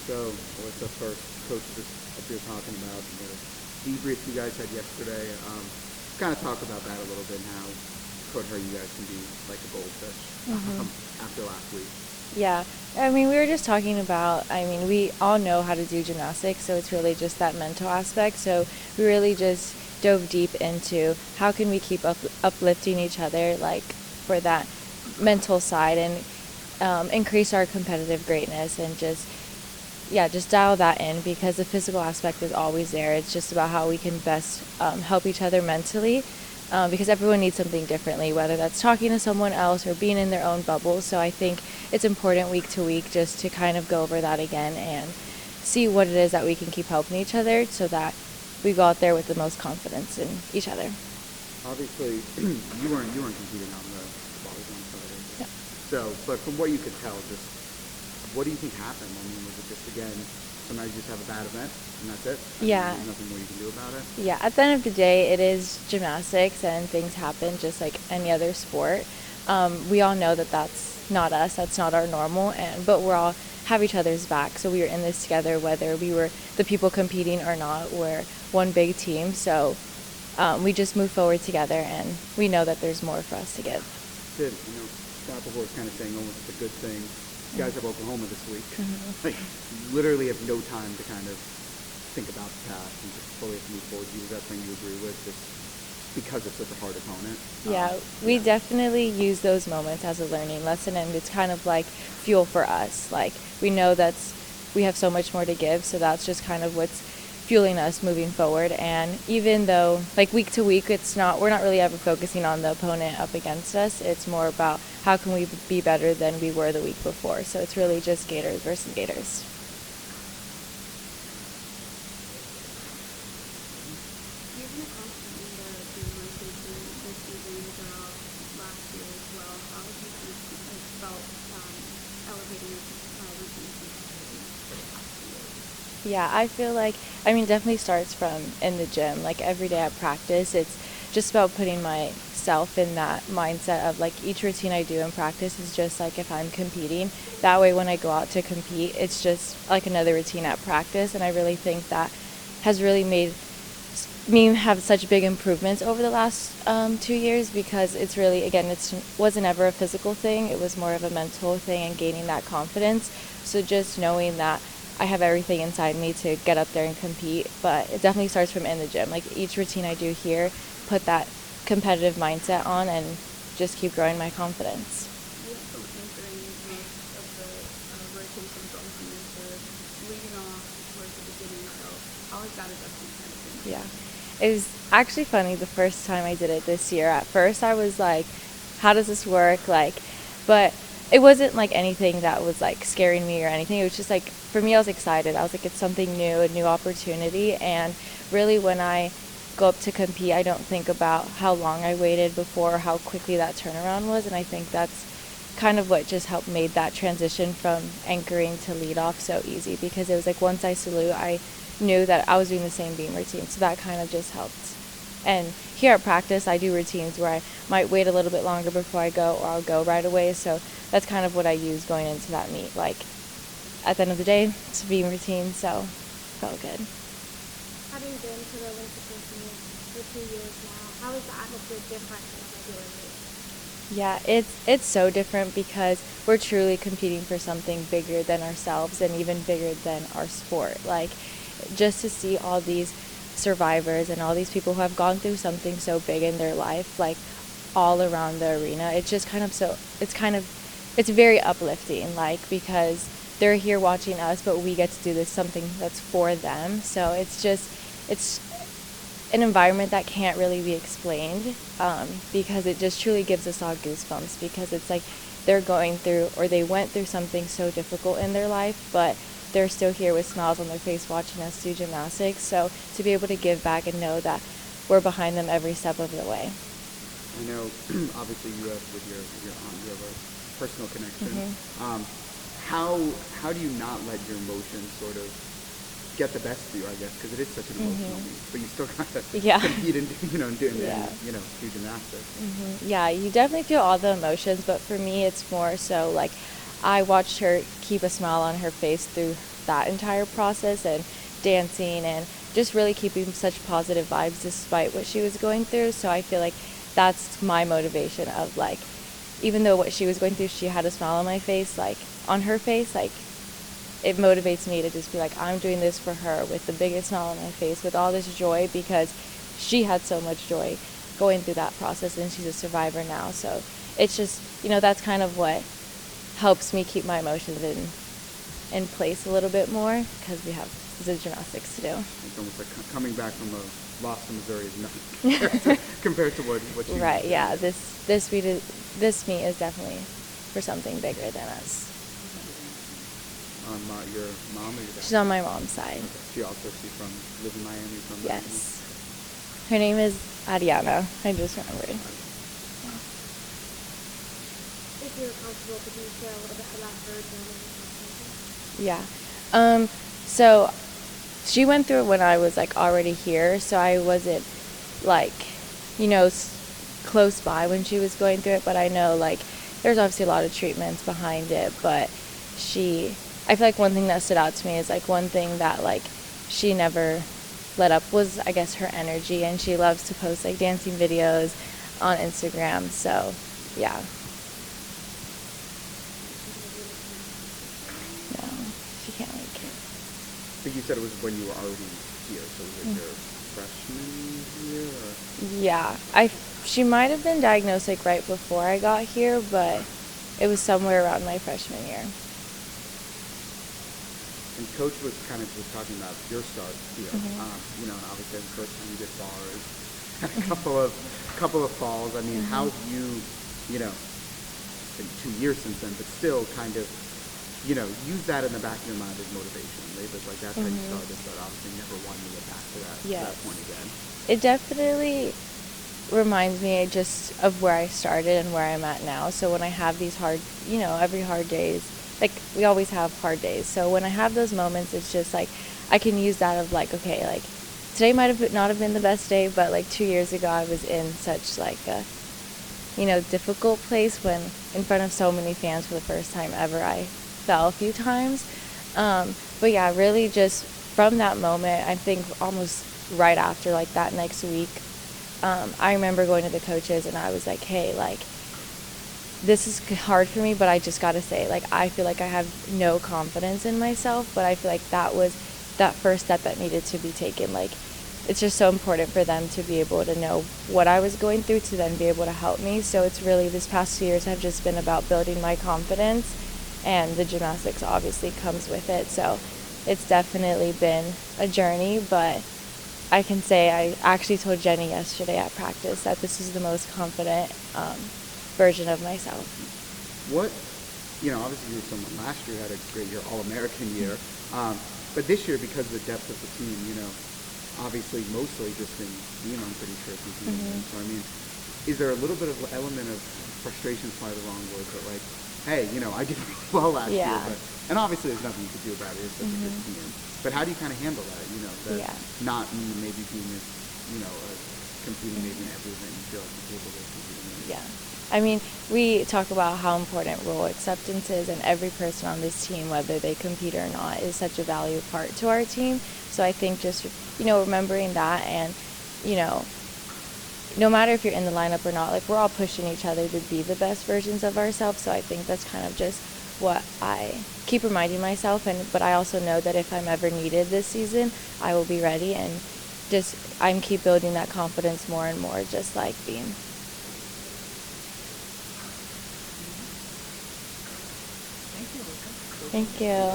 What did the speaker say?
So, Alyssa, first, Coach was up here talking about the debrief you guys had yesterday. Kind of talk about that a little bit and how Coach heard you guys can be like a goldfish after last week. Yeah, I mean, we were just talking about, we all know how to do gymnastics, so it's really just that mental aspect. So we really just dove deep into how can we keep uplifting each other, like, for that mental side and increase our competitive greatness and just dial that in, because the physical aspect is always there. It's just about how we can best help each other mentally. Because everyone needs something differently, whether that's talking to someone else or being in their own bubble. So I think it's important week to week just to kind of go over that again and see what it is that we can keep helping each other so that we go out there with the most confidence in each other. Obviously, you weren't competing on the volleyball side. Yeah. So, but from what you could tell, just what do you think happened? I mean, was it just, again, sometimes you just have a bad event and that's it? Yeah. There's nothing more you can do about it? Yeah, at the end of the day, it is gymnastics and things happen just like any other sport. We all know that that's not us, that's not our normal, but we're all have each other's back. So we were in this together, whether we were the people competing or not. We're one big team, so we just move forward together, and we know that there's more for us to give. Good. Scott before was kind of saying almost it's a good thing. You guys have Oklahoma this week. Like, you literally have no time to kind of think about the past and just fully move forward. Is that something you agree with, just because it's such a hard opponent? Yeah, we definitely use those moments as a learning lesson, and it's kind of like fuel for us. Like, we know we have so much more to give, so that's just kind of what's fueling us moving forward. And even though, like, week to week, we're not really ever focusing on the opponent up against us. It's more about how can we be better than we were the week before. So it's really just Gators versus Gators. You've been a constant in the rotation this season throughout last year as well. How have you felt elevating your routine? Yeah, I feel like, definitely starts from in the gym. Like, every day at practice, it's just about putting myself in that mindset of, like, each routine I do in practice is just like if I'm competing. That way, when I go out to compete, it's just like another routine at practice. And I really think that has really made me have such big improvements over the last 2 years, because it's really, again, it wasn't ever a physical thing. It was more of a mental thing and gaining that confidence. So just knowing that I have everything inside me to get up there and compete, but it definitely starts from in the gym. Like, each routine I do here, put that competitive mindset on and just keep growing my confidence. What so anchoring most of the rotations on you for leading off towards the beginning? So how has that adjustment kind of been? Yeah. It was actually funny the first time I did it this year. At first I was like, how does this work? But it wasn't like anything that was like scaring me or anything. It was just like, for me, I was excited. I was like, it's something new, a new opportunity. And really, when I go up to compete, I don't think about how long I waited before, how quickly that turnaround was. And I think that's kind of what just helped made that transition from anchoring to lead off so easy, because it was like once I salute, I knew that I was doing the same beam routine. So that kind of just helped. And here at practice, I do routines where I might wait a little bit longer before I go, or I'll go right away. So that's kind of what I use going into that meet. Like, at the end of the day, it's a beam routine, so it felt good. Having been to the Olympic meet for 2 years now, how is the atmosphere different than a regular meet? Yeah, it's so different, because we're truly competing for something bigger than ourselves and even bigger than our sport. Like, just to see all these survivors and all these people who have gone through something so big in their life, like, all around the arena, it's just it's very uplifting, like, because they're here watching us, but we get to do something that's for them. So it's an environment that can't really be explained, because it just truly gives us all goosebumps, because it's like they're going through, or they went through something so difficult in their life, but they're still here with smiles on their face watching us do gymnastics. So to be able to give back and know that we're behind them every step of the way. I know, obviously, you have with your aunt, you have a personal connection. How do you not let your emotions sort of get the best of you, I guess, because it is such an emotional meet, but you still gotta compete and do gymnastics. Yeah, you definitely feel all the emotions, but for me, it's more so like I watched her keep a smile on her face through that entire process and dancing and just really keeping such positive vibes despite what she was going through. So I feel like that's my motivation of like, even though what she was going through, she had a smile on my face, like on her face, like it motivates me to just be like, I'm doing this for her with the biggest smile on my face, with all this joy, because she had so much joy going through that process and she's a survivor now. So it's just, that's kind of what helps me keep my emotions in place a little bit more, because we have the gymnastics to do. It's almost like coming back from a loss to Missouri is nothing compared to what you Right, did. yeah. This meet is definitely for something bigger than us. Your mom or your dad? She's on my mom's side. Okay. She's lives in Miami from Miami? Yes. Her name is Ariana. I just remembered. If you're comfortable, could you share a little bit about her journey? Yeah. So she went through it when I was like already here, so I wasn't like, close by when she was going through it, but I know like there's obviously a lot of treatments behind it, but I feel like one thing that stood out to me is like one thing that like she never let up was, I guess, her energy, and she loves to post like dancing videos on Instagram. So yeah. No, she can't make it. I think you said it was when you were already here, so was it your freshman year? Or? Yeah, she might have been diagnosed like right before I got here, but it was somewhere around my freshman year. And Coach was kind of just talking about your start here. Obviously the first time you did bars, and a couple of falls. I mean, how have you, it's been 2 years since then, but still kind of, use that in the back of your mind as motivation. Right? But like that's how you started, but obviously never wanted to get back to that point again. It definitely reminds me just of where I started and where I'm at now. So when I have these hard, every hard days, like we always have hard days. So when I have those moments, it's just like I can use that of like, okay, like today might have not have been the best day, but like 2 years ago I was in such like a, difficult place when in front of so many fans for the first time ever. I fell a few times. But yeah, really just from that moment, I think almost right after like that next week, I remember going to the coaches and I was like, hey, like, this is hard for me, but I just gotta say, like, I feel like I have no confidence in myself, but I feel like that was that first step that needed to be taken. Like, it's just so important for them to be able to know what I was going through to then be able to help me. So it's really, this past 2 years have just been about building my confidence, and the gymnastics obviously comes with it. So it's definitely been a journey, but I can say I actually told Jenny yesterday at practice that this is the most confident version of myself. What, obviously you were someone last year had a great year, All-American year, but this year because of the depth of the team, obviously mostly just in being on pretty sure So I mean, is there a little bit of element of frustration, is probably the wrong word, but like, hey, I did well last year, and obviously there's nothing you could do about it. It's such a good team. But how do you kind of handle that? That not me maybe being this, competing maybe in everything you feel like you're able to compete in. Yeah. I mean, we talk about how important role acceptance is, and every person on this team, whether they compete or not, is such a valued part to our team. So I think just, remembering that, and, no matter if you're in the lineup or not, like, we're all pushing each other to be the best versions of ourselves. So I think that's kind of just what I keep reminding myself, but I also know that if I'm ever needed this season, I will be ready, and I'm keep building that confidence more and more, just like being. Thank you.